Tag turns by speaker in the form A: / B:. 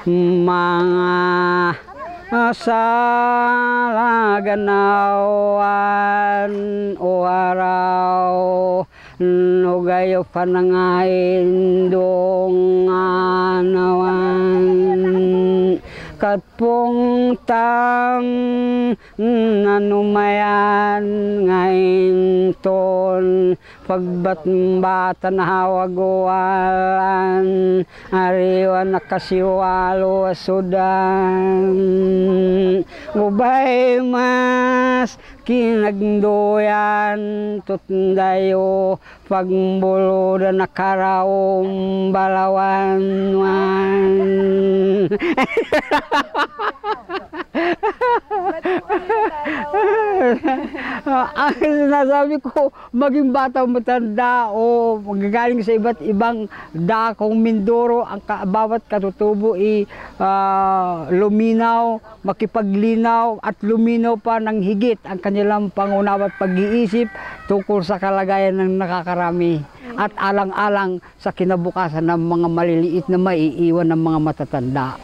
A: mga salaganawan o araw nugayo panangain dong anawan katpong tang nanumayan ngayon ton pagbatbatan hawagualan ariwan nakasiwalo sudan ubay mas kinagdoyan tutdayo pagbulo na nakaraom balawan ang sinasabi ko, maging bata matanda o magagaling sa iba't ibang dakong Mindoro, ang bawat katutubo luminaw, makipaglinaw at luminaw pa ng higit ang kanilang pangunawa at pag-iisip tungkol sa kalagayan ng nakakarami at alang-alang sa kinabukasan ng mga maliliit na maiiwan ng mga matatanda.